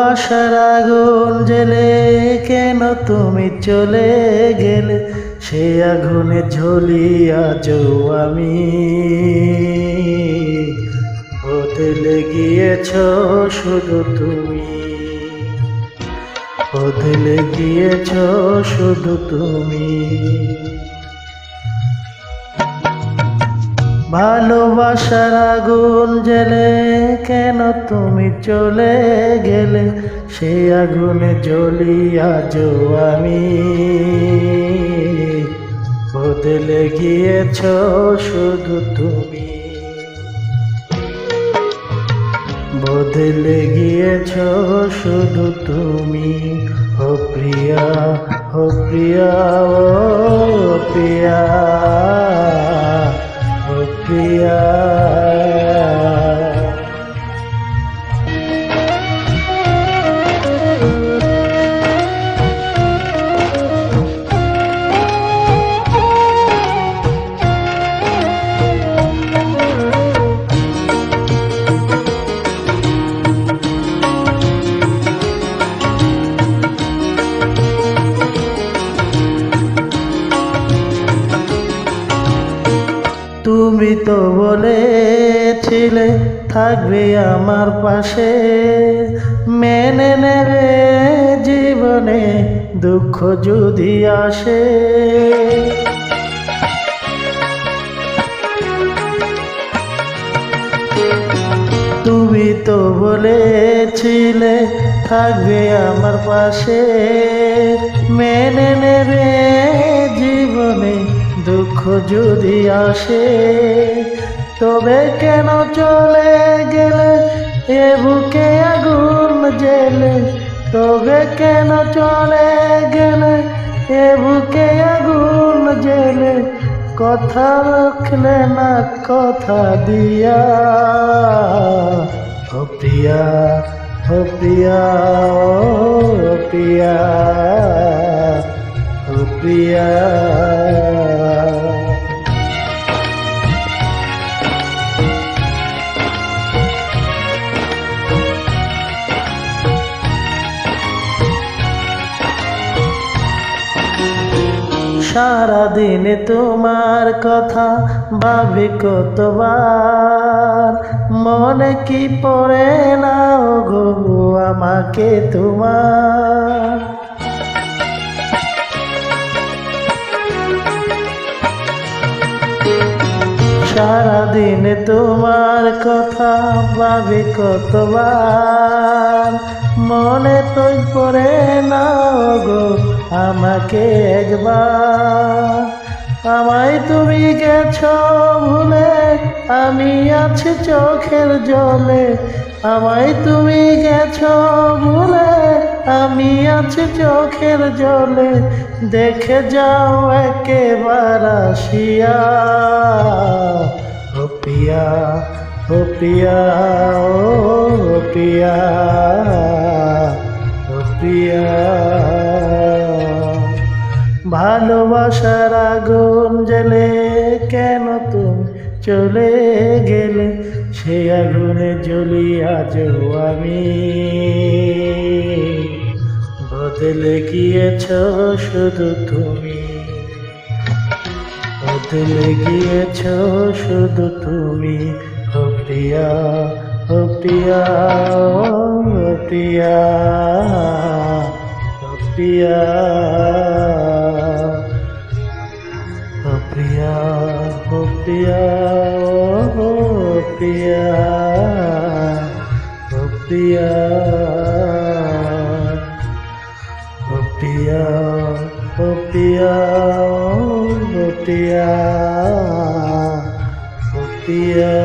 ভালোবাসার আগুন জেলে কেন তুমি চলে গেলে, সে আগুনে ঝুলিয়া যাও আমি। বদলে গিয়েছ শুধু তুমি, বদলে গিয়েছ শুধু তুমি। ভালোবাসার আগুন জেলে কেন তুমি চলে গেলে, সেই আগুনে জ্বলিয়া যাও আমি। বদলে গিয়েছ শুধু তুমি, বদলে গিয়েছ শুধু তুমি। ও প্রিয়া, ও প্রিয়া, ও প্রিয়া, ও প্রিয়া। তুমি তো বলেছিলে থাকবে আমার পাশে, মেনে নেবে জীবনে দুঃখ যদি আসে। তুমি তো বলেছিলে থাকবে আমার পাশে, মেনে নেবে জীবনে দুঃখ যদি আসে। তবে কেন চলে গেলে এ বুকে আগুন জেলে, তবে কেন চলে গেলে এ বুকে আগুন জেলে। কথা রাখলে না কথা দিয়া, ও প্রিয়া, ও প্রিয়া, ও প্রিয়া, ও প্রিয়া। সারাদিনে তোমার কথা ভাবি কতবার, মনে কি পড়ে না গো আমাকে তোমার। সারাদিনে তোমার কথা ভাবি কতবার, মনে তো পড়ে না গো আমাকে একবার। আমায় তুমি গেছো ভুলে, আমি আছি চোখের জলে। আমায় তুমি গেছো ভুলে, আমি আছি চোখের জলে। দেখে যাও একেবার আসিয়া, ও প্রিয়া, ও প্রিয়া, ও প্রিয়া, ও প্রিয়া। ভালোবাসার আগুন জেলে কেন তুমি চলে গেলে, সেই আগুনে জ্বলিয়া যাও আমি। বদলে গিয়েছ শুধু তুমি, বদলে গিয়েছ শুধু তুমি। ও প্রিয়া, ও প্রিয়া, ও প্রিয়া, ও প্রিয়া, ও প্রিয়া, ও প্রিয়া, ও প্রিয়া, ও প্রিয়া, ও প্রিয়া, ও প্রিয়া, ও প্রিয়া, ও প্রিয়া।